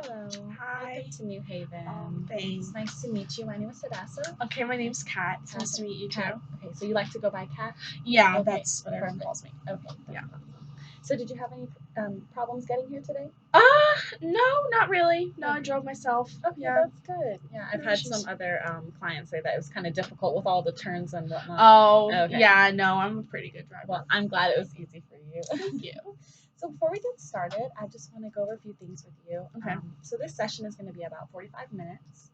Hello. Hi. Welcome to New Haven. Thanks. It's nice to meet you. My name is Sadasa. Okay, my name's Kat. It's nice to meet you too. Kat. Okay, so you like to go by Kat? Yeah, Okay, that's what everyone perfect. calls me. Okay. That's Yeah. awesome. So did you have any problems getting here today? No, not really. No, I Okay. drove myself. Okay, Yeah. that's good. Yeah, I've No had issues. some other clients say that it was kind of difficult with all the turns and whatnot. Oh, Okay. yeah, no, I'm a pretty good driver. Well, I'm glad it was easy for you. Thank you. So before we get started, I just want to go over a few things with you. Okay. So this session is going to be about 45 minutes.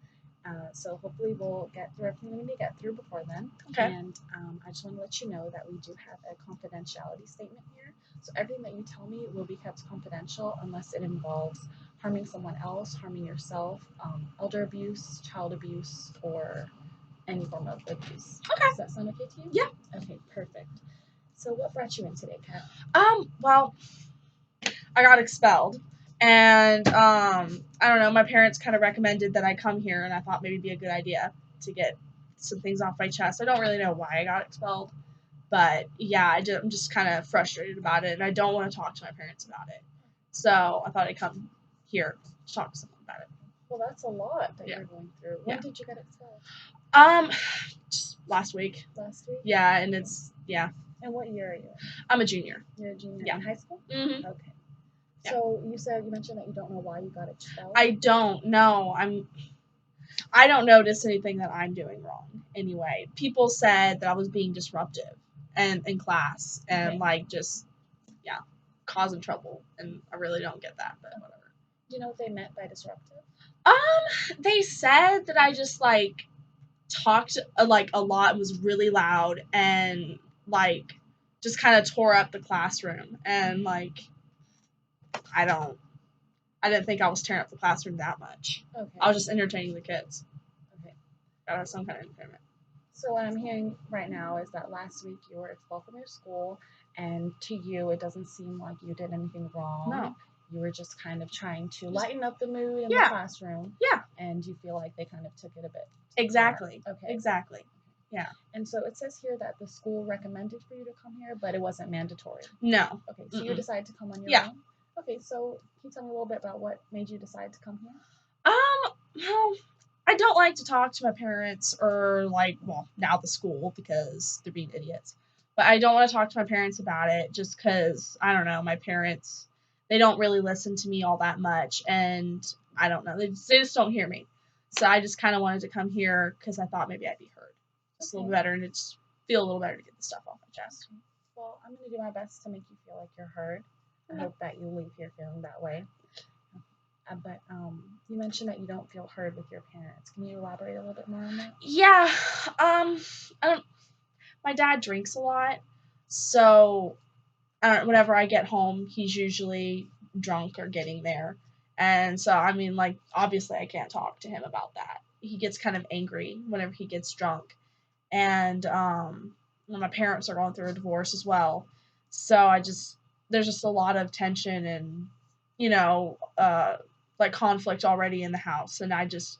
So hopefully we'll get through everything we need to get through before then. Okay. And I just want to let you know that we do have a confidentiality statement here. So everything that you tell me will be kept confidential unless it involves harming someone else, harming yourself, elder abuse, child abuse, or any form of abuse. Okay. Does that sound okay to you? Yeah. Okay, perfect. So what brought you in today, Kat? Well, I got expelled. And I don't know, my parents kind of recommended that I come here, and I thought maybe it'd be a good idea to get some things off my chest. I don't really know why I got expelled, but yeah, I'm just kind of frustrated about it, and I don't want to talk to my parents about it. So I thought I'd come here to talk to someone about it. Well, that's a lot that Yeah. you're going through. When Yeah. did you get expelled? Just last week. Last week? Yeah, and it's And what year are you in? I'm a junior. You're a junior Yeah. in high school? Mhm. Okay. Yeah. So you mentioned that you don't know why you got expelled. I don't know. I don't notice anything that I'm doing wrong anyway. People said that I was being disruptive and in class and causing trouble, and I really don't get that, but whatever. Do you know what they meant by disruptive? They said that I just talked a lot and was really loud and just kind of tore up the classroom, and I didn't think I was tearing up the classroom that much. Okay. I was just entertaining the kids. Okay. Gotta have some kind of entertainment. So what I'm hearing right now is that last week you were expelled from your school, and to you it doesn't seem like you did anything wrong. No. You were just kind of trying to lighten up the mood in the Yeah. classroom. Yeah. And you feel like they kind of took it a bit. Exactly. Okay. Exactly. Yeah. And so it says here that the school recommended for you to come here, but it wasn't mandatory. No. Okay, so you decided to come on your Yeah. own? Okay, so can you tell me a little bit about what made you decide to come here? Well, I don't like to talk to my parents or now the school because they're being idiots. But I don't want to talk to my parents about it just because, I don't know, my parents, they don't really listen to me all that much, and I don't know, they just don't hear me. So I just kind of wanted to come here because I thought maybe I'd be heard just a little better and just feel a little better to get the stuff off my chest. Well, I'm going to do my best to make you feel like you're heard. I hope that you leave here feeling that way. But you mentioned that you don't feel heard with your parents. Can you elaborate a little bit more on that? Yeah. My dad drinks a lot, so whenever I get home, he's usually drunk or getting there. And so, obviously I can't talk to him about that. He gets kind of angry whenever he gets drunk. And my parents are going through a divorce as well. So there's just a lot of tension and, conflict already in the house. And I just,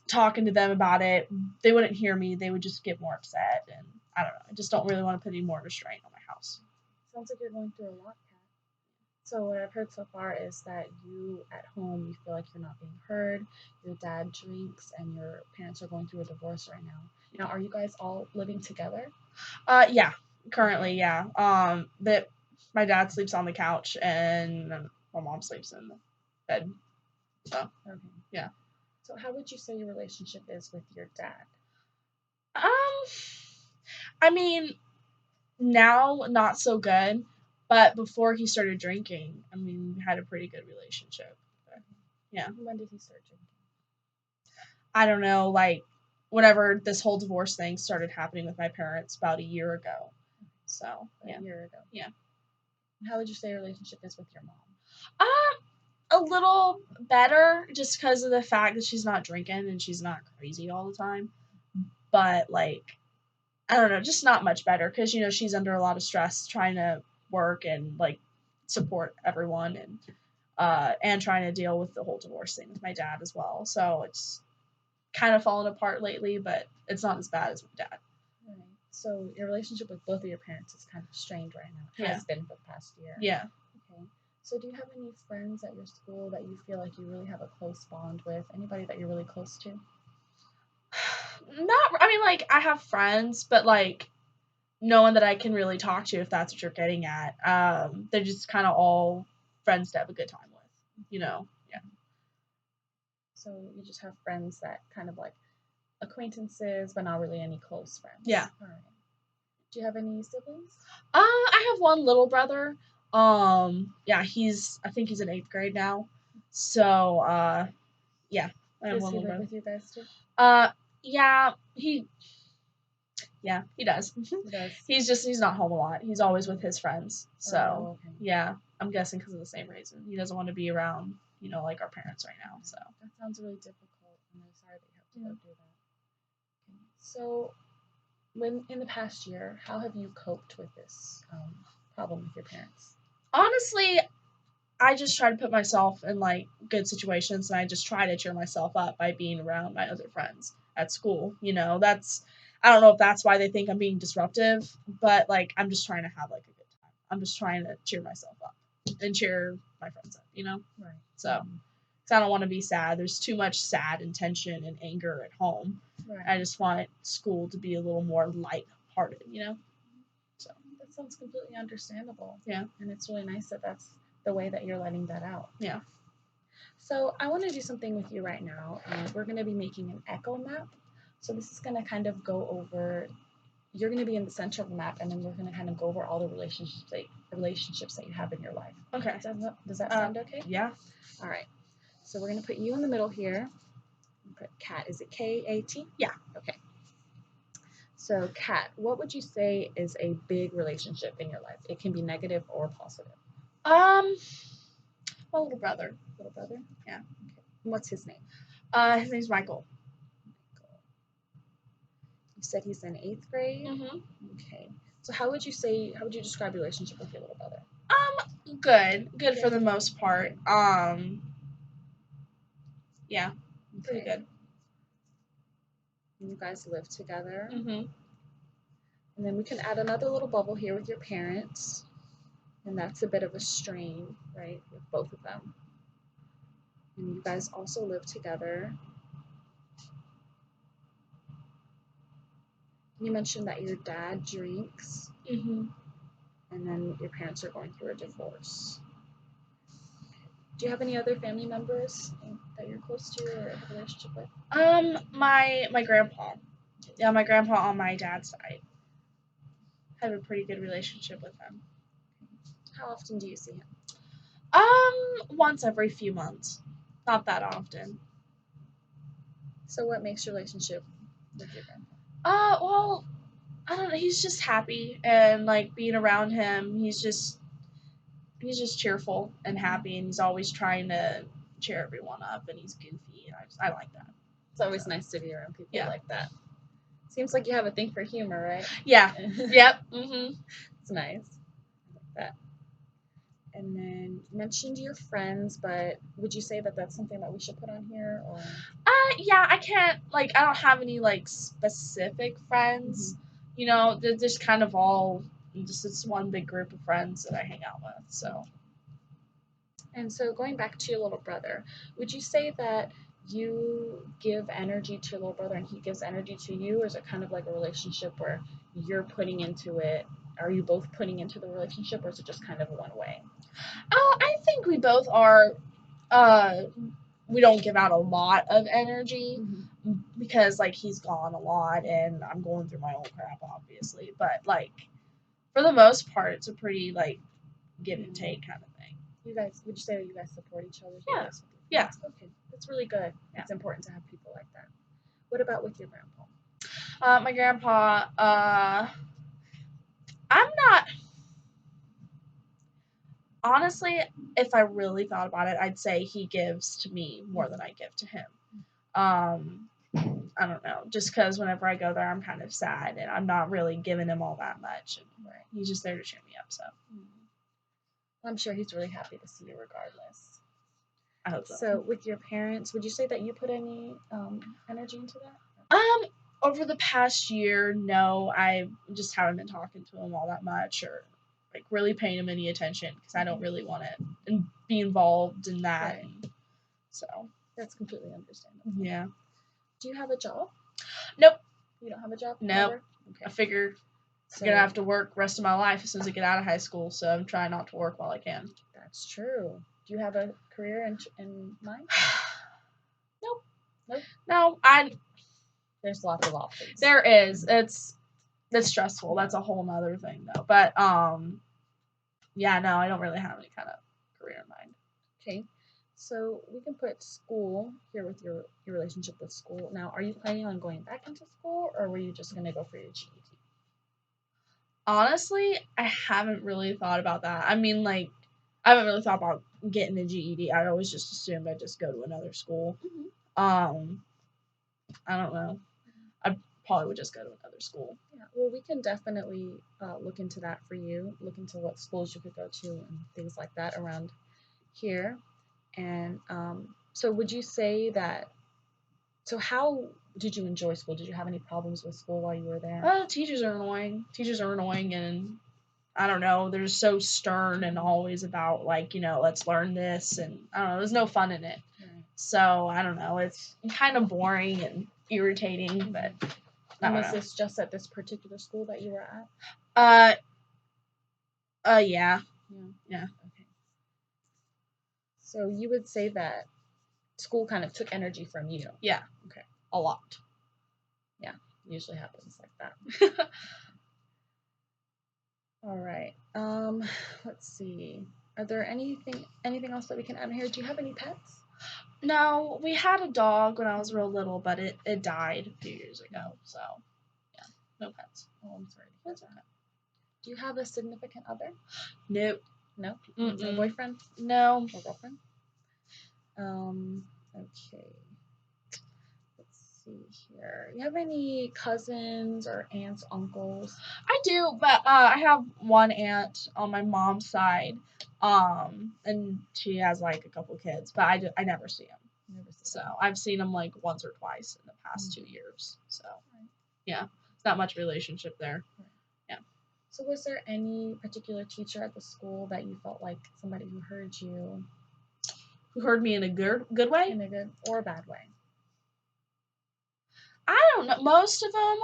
talking to them about it, they wouldn't hear me. They would just get more upset. And I don't know. I just don't really want to put any more restraint on my house. Sounds like you're going through a lot, Kat. So what I've heard so far is that you at home, you feel like you're not being heard. Your dad drinks, and your parents are going through a divorce right now. Now, are you guys all living together? Yeah, currently, yeah. That my dad sleeps on the couch, and my mom sleeps in the bed. So okay, yeah. So how would you say your relationship is with your dad? Now not so good, but before he started drinking, we had a pretty good relationship. Yeah. When did he start drinking? I don't know, whenever this whole divorce thing started happening with my parents about a year ago. So, yeah. A year ago. Yeah. How would you say your relationship is with your mom? A little better, just because of the fact that she's not drinking and she's not crazy all the time. But, I don't know, just not much better, because, she's under a lot of stress trying to work and, support everyone, and trying to deal with the whole divorce thing with my dad as well. So it's kind of fallen apart lately, but it's not as bad as my dad. Right. So your relationship with both of your parents is kind of strained right now. It has been for the past year. Yeah. Okay. So, do you have any friends at your school that you feel like you really have a close bond with? Anybody that you're really close to? Not, I mean, like, I have friends, but like, no one that I can really talk to if that's what you're getting at. They're just kind of all friends to have a good time with, you know? Yeah. So, you just have friends that kind of like acquaintances, but not really any close friends. Yeah. All right. Do you have any siblings? I have one little brother. Yeah, I think he's in 8th grade now. So, yeah, I have Does one he little live brother. with you guys too? Uh, yeah, he does. He does. He's not home a lot. He's always with his friends. So, Oh, okay. yeah, I'm guessing because of the same reason. He doesn't want to be around, like our parents right now. So, That sounds really difficult. I'm really sorry that you have to go through that. Okay. So, when in the past year, how have you coped with this problem with your parents? honestly, I just try to put myself in like good situations, and I just try to cheer myself up by being around my other friends at school. That's I don't know if that's why they think I'm being disruptive, but like I'm just trying to have like a good time. I'm just trying to cheer myself up and cheer my friends up. Right. So, because I don't want to be sad. There's too much sad and tension and anger at home. Right. I just want school to be a little more light-hearted. So that sounds completely understandable. Yeah. And it's really nice that that's the way that you're letting that out. Yeah. So I want to do something with you right now. We're going to be making an echo map. So this is going to kind of go over. You're going to be in the center of the map, and then we're going to kind of go over all the relationships that you have in your life. Okay. Does that sound okay? Yeah. All right. So we're going to put you in the middle here. Put Kat. Is it K-A-T? Yeah. Okay. So Kat, what would you say is a big relationship in your life? It can be negative or positive. My little brother. Little brother? Yeah. Okay. What's his name? His name's Michael. You said he's in 8th grade? Mm-hmm. Okay. So how would you describe your relationship with your little brother? Good for the most part. Yeah, pretty good. And you guys live together. Mm-hmm. And then we can add another little bubble here with your parents. And that's a bit of a strain, right, with both of them. And you guys also live together. You mentioned that your dad drinks. Mm-hmm. And then your parents are going through a divorce. Do you have any other family members that you're close to or have a relationship with? My grandpa. Yeah, my grandpa on my dad's side. I have a pretty good relationship with him. How often do you see him? Once every few months. Not that often. So what makes your relationship with your grandpa? Well, I don't know. He's just happy, and like being around him, he's just cheerful and happy, and he's always trying to cheer everyone up, and he's goofy, and I like that. It's always nice to be around people Yeah. like that. Seems like you have a thing for humor, right? Yeah. Yep. Mm-hmm. It's nice. I like that. And then you mentioned your friends, but would you say that that's something that we should put on here, or? Yeah, I can't, like, I don't have any, like, specific friends. They're just kind of all just this one big group of friends that I hang out with, so. And so going back to your little brother, would you say that you give energy to your little brother and he gives energy to you, or is it kind of like a relationship where you're putting into it? Are you both putting into the relationship, or is it just kind of one way? I think we both are, we don't give out a lot of energy because, like, he's gone a lot and I'm going through my own crap, obviously. But, like, for the most part, it's a pretty, like, give and take kind of thing. Would you say that you guys support each other? Yeah. Yeah. Okay. That's really good. Yeah. It's important to have people like that. What about with your grandpa? My grandpa, I'm not. Honestly, if I really thought about it, I'd say he gives to me more than I give to him. I don't know. Just because whenever I go there, I'm kind of sad and I'm not really giving him all that much. And he's just there to cheer me up. So I'm sure he's really happy to see you regardless. I hope so. So with your parents, would you say that you put any energy into that? Over the past year, no. I just haven't been talking to him all that much, or like really paying him any attention because I don't really want to and be involved in that. Right. So That's completely understandable. yeah. Do you have a job? Nope. You don't have a job? Nope. Never? I Okay. figure I'm gonna have to work the rest of my life as soon as I get out of high school, so I'm trying not to work while I can. That's true. Do you have a career in mind? Nope. Nope. No, There's lots of options. there is. It's stressful. That's a whole nother thing though. But yeah, no, I don't really have any kind of career in mind. Okay. So we can put school here with your relationship with school. Now, are you planning on going back into school, or were you just gonna go for your GED? Honestly, I haven't really thought about that. I mean, like, I haven't really thought about getting a GED. I always just assumed I'd just go to another school. I don't know. I probably would just go to another school. Yeah. Well, we can definitely look into that for you. Look into what schools you could go to and things like that around here. And so, would you say that? So, how did you enjoy school? Did you have any problems with school while you were there? Teachers are annoying. Teachers are annoying, and I don't know. They're so stern and always about like let's learn this, and I don't know. There's no fun in it. Right. So I don't know. It's kind of boring and irritating, but. And was this just at this particular school that you were at? Yeah. Yeah. Okay. So you would say that school kind of took energy from you. Yeah. Okay. A lot. Yeah. Usually happens like that. All right. Let's see. Are there anything else that we can add here? Do you have any pets? No, we had a dog when I was real little, but it died a few years ago. So, yeah, no pets. Oh, I'm sorry. That's okay. Do you have a significant other? Nope. No? No boyfriend? No. Or girlfriend? Okay. Let's see here. You have any cousins or aunts, uncles? I do, but I have one aunt on my mom's side, and she has like a couple kids, but I never see them. So I've seen them like once or twice in the past 2 years. So yeah, it's not much relationship there. Yeah. So was there any particular teacher at the school that you felt like somebody who heard you? Who heard me in a good way? In a good or a bad way? I don't know. Most of them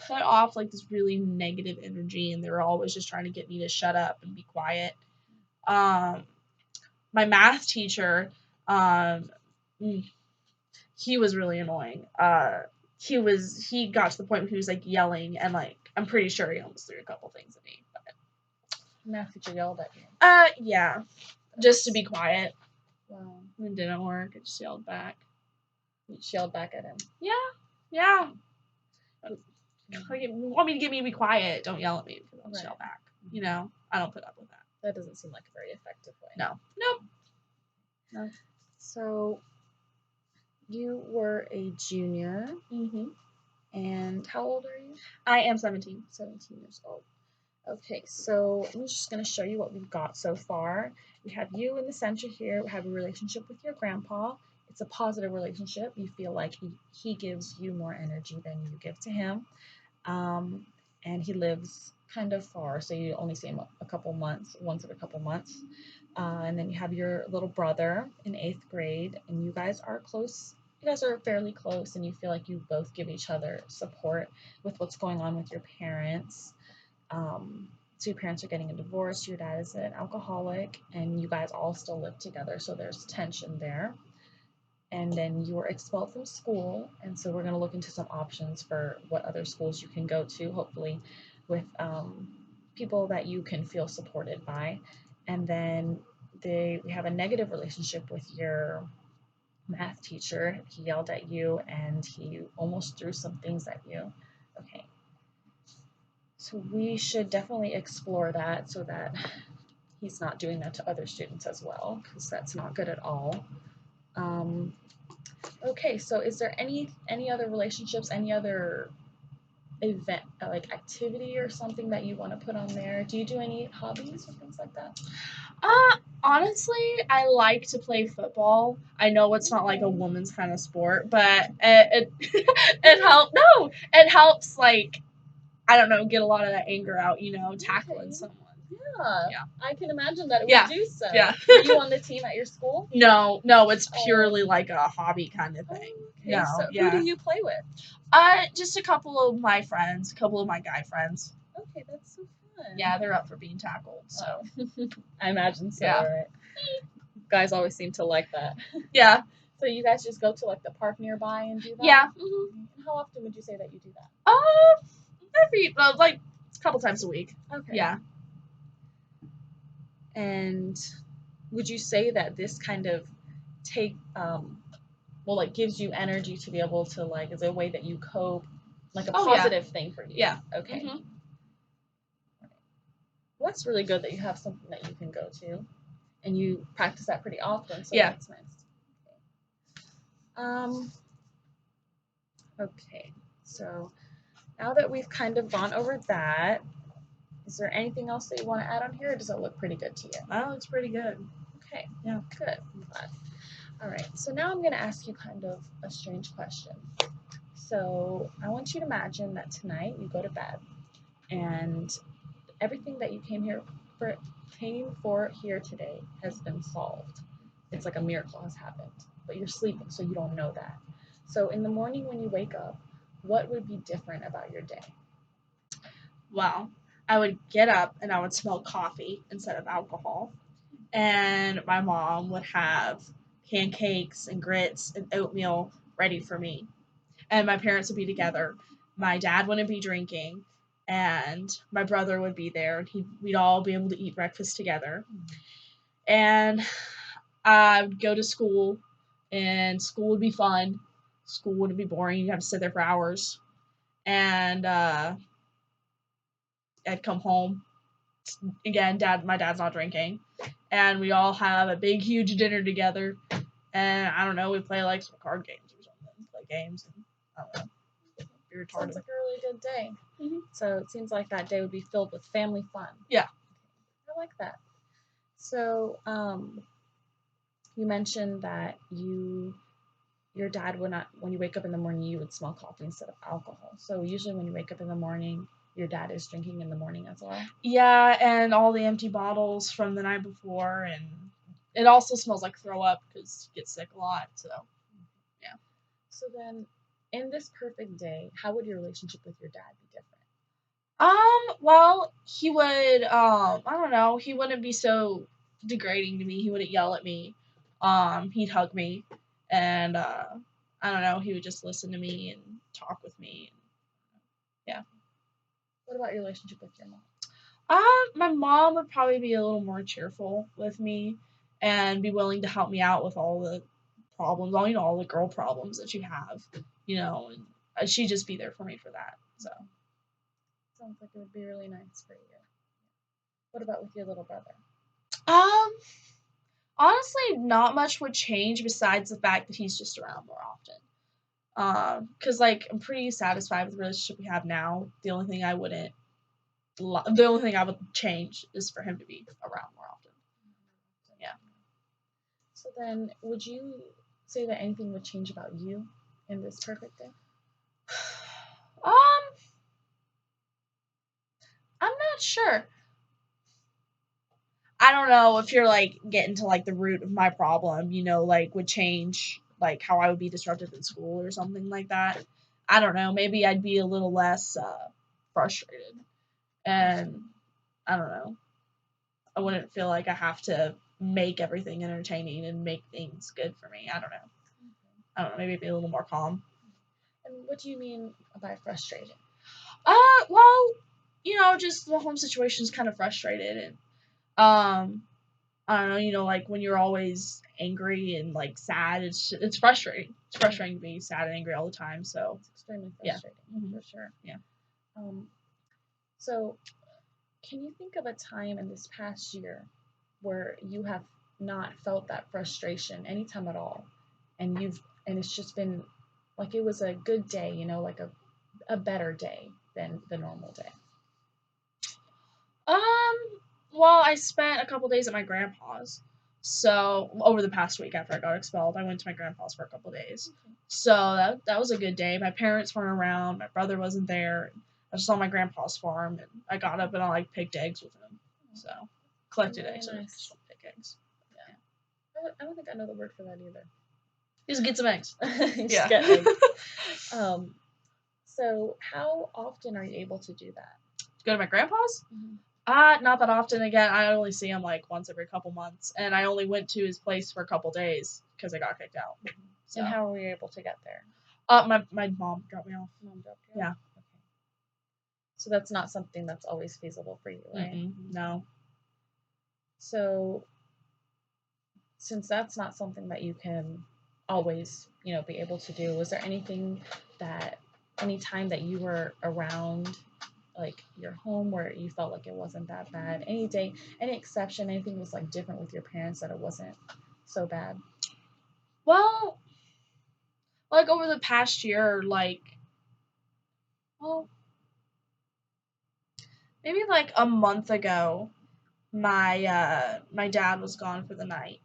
put off like this really negative energy, and they were always just trying to get me to shut up and be quiet. My math teacher, he was really annoying. He got to the point where he was like yelling, and like I'm pretty sure he almost threw a couple things at me. But math teacher yelled at you? Yeah, just to be quiet. Wow. It didn't work. I just yelled back. You yelled back at him? Yeah. Like, if you want me to get me to be quiet, don't yell at me because I'll just yell back. I don't put up with that. That doesn't seem like a very effective way. No. Nope. So, you were a junior. Mm-hmm. And how old are you? I am 17. 17 years old. Okay, so I'm just going to show you what we've got so far. We have you in the center here. We have a relationship with your grandpa. It's a positive relationship. You feel like he gives you more energy than you give to him. And he lives kind of far, so you only see him a couple months, once every couple months. And then you have your little brother in 8th grade, and you guys are close. You guys are fairly close, and you feel like you both give each other support with what's going on with your parents. So your parents are getting a divorce, your dad is an alcoholic, and you guys all still live together, so there's tension there. And then you were expelled from school, and so we're going to look into some options for what other schools you can go to, hopefully with people that you can feel supported by. And then we have a negative relationship with your math teacher. He yelled at you, and he almost threw some things at you. Okay. So we should definitely explore that so that he's not doing that to other students as well, because that's not good at all. Okay, so is there any other relationships, any other event, like activity or something that you want to put on there? Do you do any hobbies or things like that? Honestly, I like to play football. I know it's not like a woman's kind of sport, but it helps. No, it helps like I don't know, get a lot of that anger out. Tackling someone. Yeah. I can imagine that it Yeah. would do so. Yeah. Were you on the team at your school? No, it's purely like a hobby kind of thing. Okay, No, so yeah. who do you play with? Just a couple of my friends, a couple of my guy friends. Okay, that's so fun. Yeah, they're up for being tackled. So I imagine so. Yeah. Right? Guys always seem to like that. yeah, So you guys just go to like the park nearby and do that? yeah. And how often would you say that you do that? Every like a couple times a week. Okay. Yeah. And would you say that this kind of gives you energy to be able to like, is it a way that you cope, like a positive thing for you? Yeah. Okay. Mm-hmm. Well, that's really good that you have something that you can go to, and you practice that pretty often. So Yeah. that's nice. Okay. So now that we've kind of gone over that, is there anything else that you want to add on here, or does it look pretty good to you? Oh, it's pretty good. Okay. Yeah. Good. I'm glad. All right. So now I'm going to ask you kind of a strange question. So I want you to imagine that tonight you go to bed, and everything that you came for here today has been solved. It's like a miracle has happened, but you're sleeping, so you don't know that. So in the morning when you wake up, what would be different about your day? Well, I would get up and I would smell coffee instead of alcohol. And my mom would have pancakes and grits and oatmeal ready for me. And my parents would be together. My dad wouldn't be drinking, and my brother would be there, and we'd all be able to eat breakfast together. And I would go to school, and school would be fun. School wouldn't be boring. You'd have to sit there for hours. And I'd come home. Again, my dad's not drinking. And we all have a big, huge dinner together. And I don't know, we play like some card games or something. Play games. And I don't know. Be retarded. Sounds like a really good day. Mm-hmm. So it seems like that day would be filled with family fun. Yeah. I like that. So you mentioned that your dad would not, when you wake up in the morning, you would smell coffee instead of alcohol. So usually when you wake up in the morning, your dad is drinking in the morning as well? Yeah, and all the empty bottles from the night before, and it also smells like throw up because he gets sick a lot, so yeah. So then, in this perfect day, how would your relationship with your dad be different? Well, he would, I don't know, he wouldn't be so degrading to me, he wouldn't yell at me, he'd hug me, and, I don't know, he would just listen to me and talk with me, yeah. What about your relationship with your mom? My mom would probably be a little more cheerful with me and be willing to help me out with all the problems, all the girl problems that you have, and she'd just be there for me for that. So sounds like it would be really nice for you. What about with your little brother? Honestly, not much would change besides the fact that he's just around more often. Because like I'm pretty satisfied with the relationship we have now. The only thing I would change is for him to be around more often. Yeah. So then, would you say that anything would change about you in this perfect day? I'm not sure. I don't know if you're like getting to like the root of my problem, like would change like how I would be disrupted in school or something like that. I don't know. Maybe I'd be a little less frustrated, and I don't know. I wouldn't feel like I have to make everything entertaining and make things good for me. I don't know. Maybe be a little more calm. And what do you mean by frustrated? Well, just the home situation is kind of frustrated, and I don't know, like when you're always angry and like sad, it's frustrating. It's frustrating to be sad and angry all the time. So it's extremely frustrating, for sure. Yeah. So, can you think of a time in this past year where you have not felt that frustration anytime at all, and it's just been like it was a good day, like a better day than the normal day? Well, I spent a couple days at my grandpa's. So over the past week after I got expelled, I went to my grandpa's for a couple days. Okay. So that was a good day. My parents weren't around. My brother wasn't there. I just saw my grandpa's farm, and I got up and I picked eggs with him. So collected Very eggs, nice. so pick eggs. I don't think I know the word for that either. Just get some eggs. Just get eggs. So how often are you able to do that? Go to my grandpa's? Not that often. Again, I only see him like once every couple months, and I only went to his place for a couple days because I got kicked out. So And how were you able to get there? My mom dropped me off. Mom dropped you Yeah. off? Okay. So that's not something that's always feasible for you, right? No. So since that's not something that you can always, be able to do, was there anything that any time that you were around like your home where you felt like it wasn't that bad? Any day, any exception, anything was like different with your parents that it wasn't so bad? Well, like over the past year, well, maybe like a month ago, my dad was gone for the night,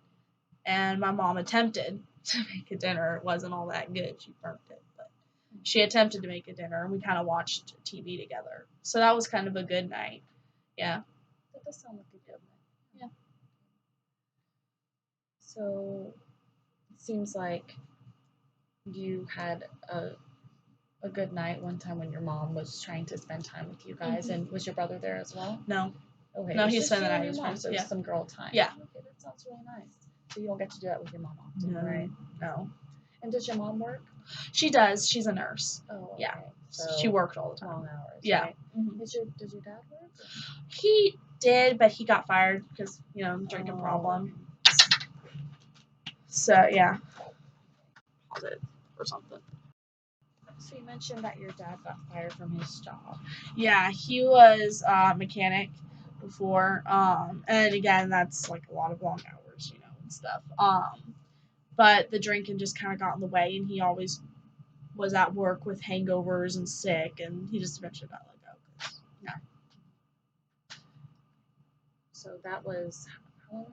and my mom attempted to make a dinner. It wasn't all that good. She burnt it, but she attempted to make a dinner, and we kind of watched TV together. So that was kind of a good night. Yeah. That does sound like a good night. Yeah. So it seems like you had a good night one time when your mom was trying to spend time with you guys. And was your brother there as well? No. Okay. No, it was he just spent the you night and with your his mom, friends. so it was Yeah. some girl time. Yeah. Okay, that sounds really nice. So you don't get to do that with your mom often, No. right? No. And does your mom work? She does. She's a nurse. Oh, okay. Yeah. So She worked all the time. long hours. Yeah. Right? Does your dad work? He did, but he got fired because drinking Oh, problem. So yeah. Or something. So you mentioned that your dad got fired from his job. Yeah, he was a mechanic before. And again, that's like a lot of long hours, and stuff. But the drinking just kind of got in the way, and he always was at work with hangovers and sick, and he just eventually got let go. Yeah. So that was how long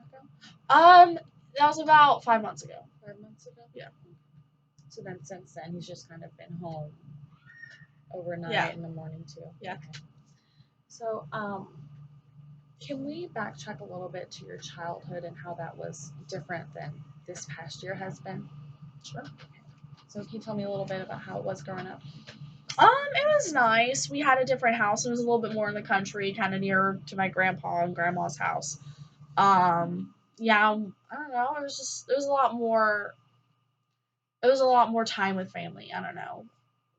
ago? That was about 5 months ago. 5 months ago? Yeah. So then since then he's just kind of been home overnight Yeah. in the morning too. Yeah. Okay. So can we backtrack a little bit to your childhood and how that was different than this past year has been? Sure. So can you tell me a little bit about how it was growing up? It was nice. We had a different house. It was a little bit more in the country, kind of nearer to my grandpa and grandma's house. Yeah, I don't know. It was a lot more. It was a lot more time with family. I don't know.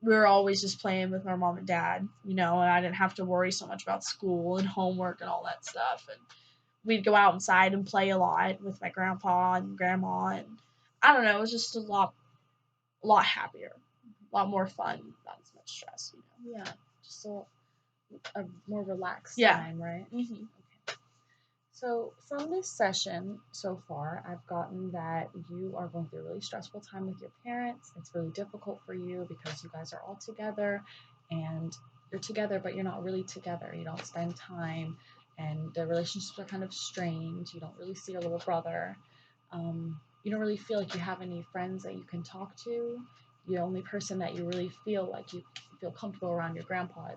We were always just playing with our mom and dad, and I didn't have to worry so much about school and homework and all that stuff. And we'd go outside and play a lot with my grandpa and grandma, and I don't know. It was just a lot happier, a lot more fun, not as much stress. Yeah, just a more relaxed Yeah. time, right? Mm-hmm. Okay. So from this session so far, I've gotten that you are going through a really stressful time with your parents. It's really difficult for you because you guys are all together and you're together, but you're not really together. You don't spend time and the relationships are kind of strained. You don't really see your little brother. You don't really feel like you have any friends that you can talk to. The only person that you really feel like you feel comfortable around your grandpa,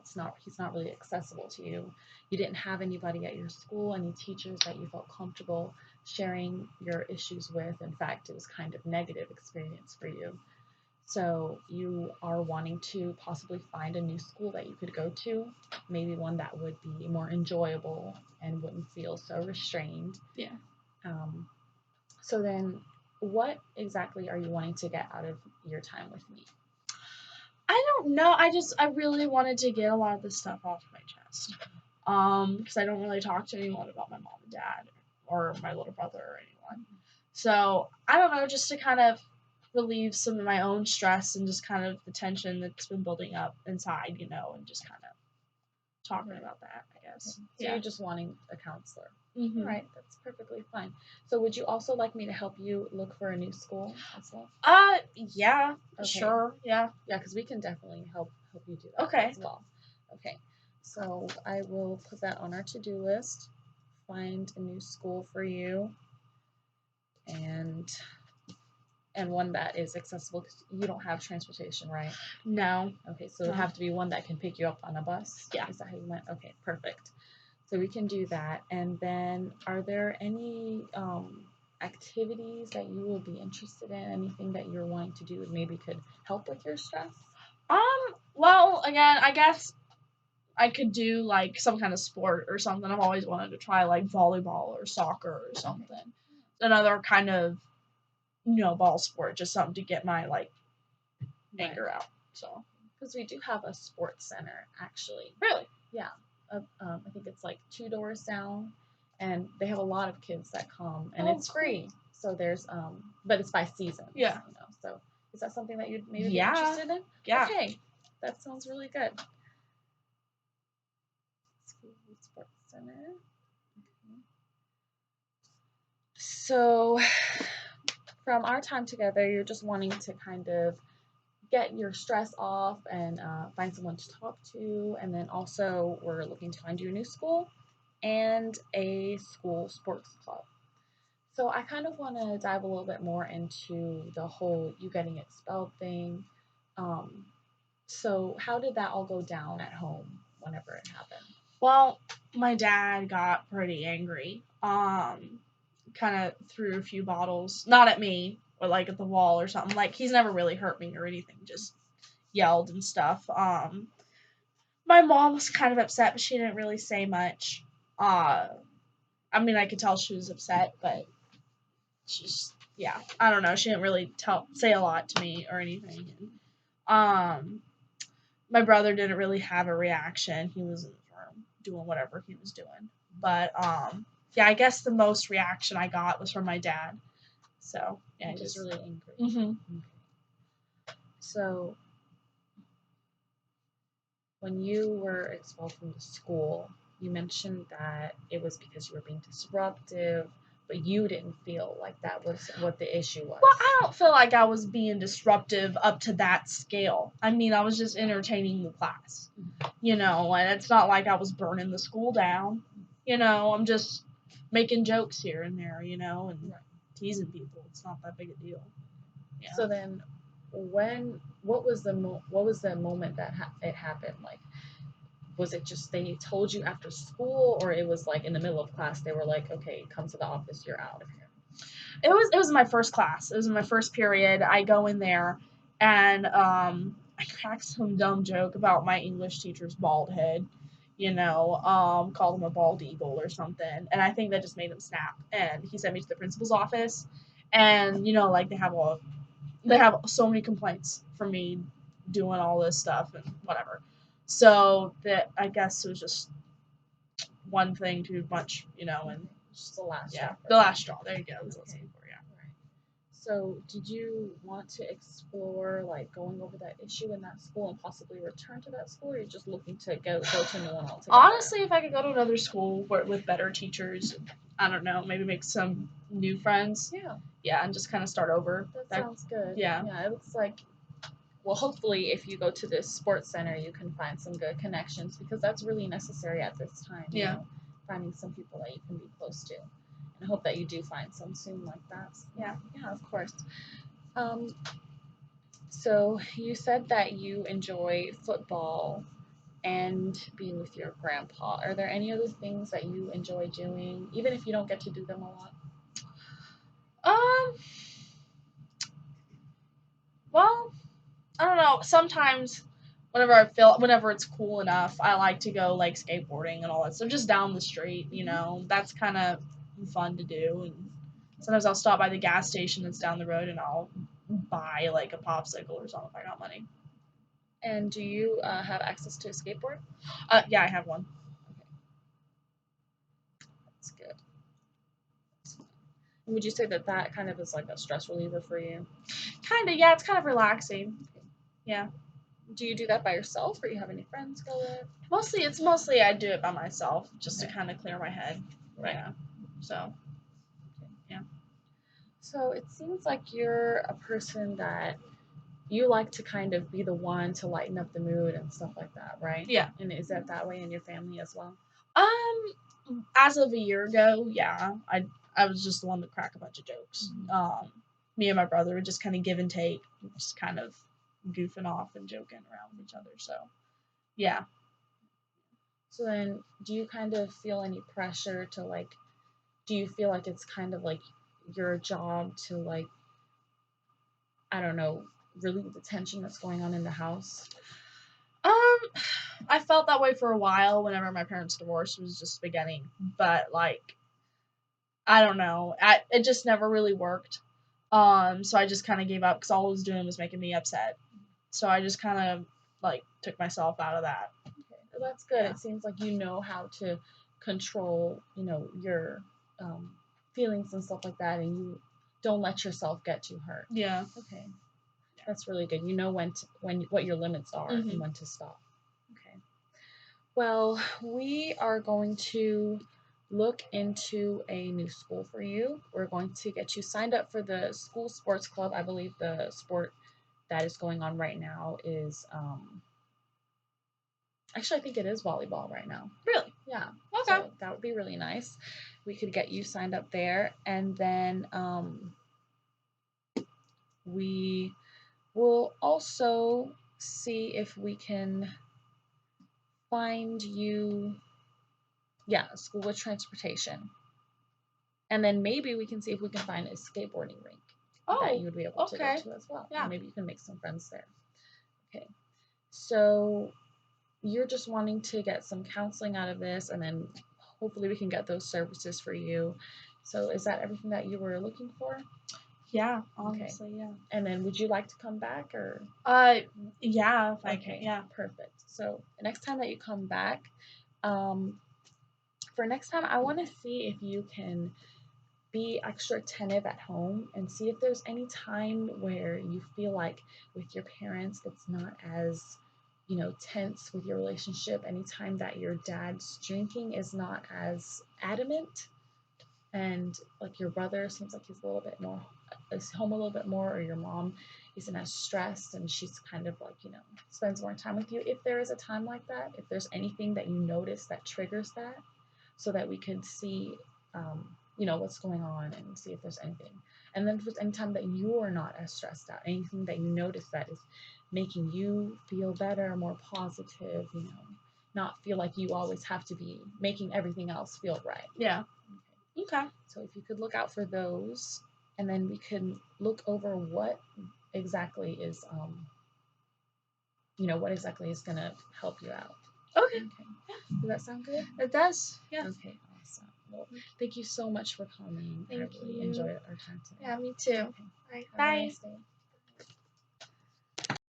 he's not really accessible to you. You didn't have anybody at your school, any teachers that you felt comfortable sharing your issues with. In fact, it was kind of negative experience for you. So you are wanting to possibly find a new school that you could go to, maybe one that would be more enjoyable and wouldn't feel so restrained. Yeah. So then what exactly are you wanting to get out of your time with me? I don't know. I really wanted to get a lot of this stuff off my chest. Because I don't really talk to anyone about my mom and dad or my little brother or anyone. So I don't know, just to kind of relieve some of my own stress and just kind of the tension that's been building up inside, and just kind of talking about that, I guess. So you're just wanting a counselor. Mm-hmm. All right, that's perfectly fine. So would you also like me to help you look for a new school as well? Yeah, Okay. sure, yeah. Yeah, because we can definitely help you do that Okay. as well. Okay, so I will put that on our to-do list. Find a new school for you, and one that is accessible because you don't have transportation, right? No. Okay, so it would have to be one that can pick you up on a bus. Yeah. Is that how you meant? Okay, perfect. So we can do that. And then, are there any activities that you will be interested in? Anything that you're wanting to do that maybe could help with your stress? Well, again, I guess I could do like some kind of sport or something. I've always wanted to try like volleyball or soccer or something. Another kind of ball sport, just something to get my like anger out. So because we do have a sports center actually. really, Yeah, I think it's like 2 doors down, and they have a lot of kids that come, and it's free. So there's but it's by season. Yeah. So is that something that you'd maybe be Yeah. interested in? Yeah. Okay, that sounds really good. School Sports Center. Okay. So from our time together, you're just wanting to kind of get your stress off and find someone to talk to. And then also, we're looking to find you a new school and a school sports club. So I kind of want to dive a little bit more into the whole you getting expelled thing. Um, so how did that all go down at home whenever it happened? Well, my dad got pretty angry. Kind of threw a few bottles, not at me or like at the wall or something. Like he's never really hurt me or anything, just yelled and stuff. My mom was kind of upset, but she didn't really say much. I mean, I could tell she was upset, but she's yeah, I don't know. She didn't really say a lot to me or anything. My brother didn't really have a reaction. He was in his room doing whatever he was doing. But yeah, I guess the most reaction I got was from my dad. So yeah, Just really angry. Mm-hmm. Okay. So when you were expelled from the school, you mentioned that it was because you were being disruptive, but you didn't feel like that was what the issue was. Well, I don't feel like I was being disruptive up to that scale. I mean, I was just entertaining the class, and it's not like I was burning the school down. I'm just making jokes here and there, and teasing people. It's not that big a deal. Yeah. So then, what was the moment that it happened? Like, was it just they told you after school, or it was like in the middle of class they were like, okay, come to the office, you're out of here? It was my first class. It was my first period. I go in there, and I cracked some dumb joke about my English teacher's bald head. Called him a bald eagle or something, and I think that just made him snap. And he sent me to the principal's office, and like they have so many complaints for me doing all this stuff and whatever. So that I guess it was just one thing too much, and just the last straw. The last straw. There you go. Okay. Right. So did you want to explore like going over that issue in that school and possibly return to that school, or are you just looking to go to a new one altogether? Honestly, if I could go to another school with better teachers, I don't know, maybe make some new friends. Yeah, and just kind of start over. That sounds good. Yeah. Yeah, it looks like, well, hopefully if you go to this sports center, you can find some good connections, because that's really necessary at this time. Yeah. Finding some people that you can be close to. And I hope that you do find some soon like that. Yeah. Yeah, of course. So you said that you enjoy football and being with your grandpa. Are there any other things that you enjoy doing, even if you don't get to do them a lot? Well, I don't know. Sometimes whenever it's cool enough, I like to go like skateboarding and all that stuff just down the street, That's kind of fun to do. And sometimes I'll stop by the gas station that's down the road and I'll buy like a popsicle or something if I got money. And do you have access to a skateboard? Yeah, I have one. Okay. That's good. Would you say that kind of is like a stress reliever for you? Kind of, yeah. It's kind of relaxing. Okay. Yeah. Do you do that by yourself, or you have any friends go with? Mostly I do it by myself, just to kind of clear my head. Right. Yeah. So. Yeah. So it seems like you're a person that you like to kind of be the one to lighten up the mood and stuff like that, right? Yeah. And is that way in your family as well? As of a year ago, yeah, I was just the one to crack a bunch of jokes. Mm-hmm. Me and my brother would just kind of give and take, just kind of goofing off and joking around with each other. So, yeah. So then, do you kind of feel any pressure to like? Do you feel like it's kind of like your job to like, I don't know, relieve the tension that's going on in the house? Um, I felt that way for a while whenever my parents divorced was just beginning, but like I don't know, it just never really worked. So I just kind of gave up because all it was doing was making me upset. So I just kind of like took myself out of that. Okay, well, that's good. Yeah. It seems like you know how to control, your um, feelings and stuff like that, and you don't let yourself get too hurt. Yeah. Okay, that's really good. You know when what your limits are and Mhm. when to stop. Okay. Well, we are going to look into a new school for you. We're going to get you signed up for the school sports club. I believe the sport that is going on right now is actually, I think it is volleyball right now. Really? Yeah. Okay. So that would be really nice. We could get you signed up there, and then we will also see if we can find you, yeah, a school with transportation. And then maybe we can see if we can find a skateboarding rink that you would be able to go okay. to as well. Yeah. And maybe you can make some friends there. Okay. So you're just wanting to get some counseling out of this, and then hopefully we can get those services for you. So is that everything that you were looking for? Yeah, honestly, yeah. And then would you like to come back or? Yeah, if I Okay, can, yeah. perfect. So the next time that you come back, um, for next time, I want to see if you can be extra attentive at home and see if there's any time where you feel like with your parents it's not as tense with your relationship, anytime that your dad's drinking is not as adamant, and like your brother seems like he's a little bit more is home a little bit more, or your mom isn't as stressed and she's kind of like spends more time with you. If there is a time like that, if there's anything that you notice that triggers that, so that we can see what's going on and see if there's anything. And then if there's any time that you are not as stressed out, anything that you notice that is making you feel better, more positive, not feel like you always have to be making everything else feel right. Yeah. Okay. So if you could look out for those, and then we could look over what exactly is what exactly is going to help you out. Okay. Does that sound good? It does. Yeah. Okay, awesome. Well, thank you so much for coming. Thank I really you. enjoyed our time today. Yeah, me too. Okay. All right. Have a Bye. nice day.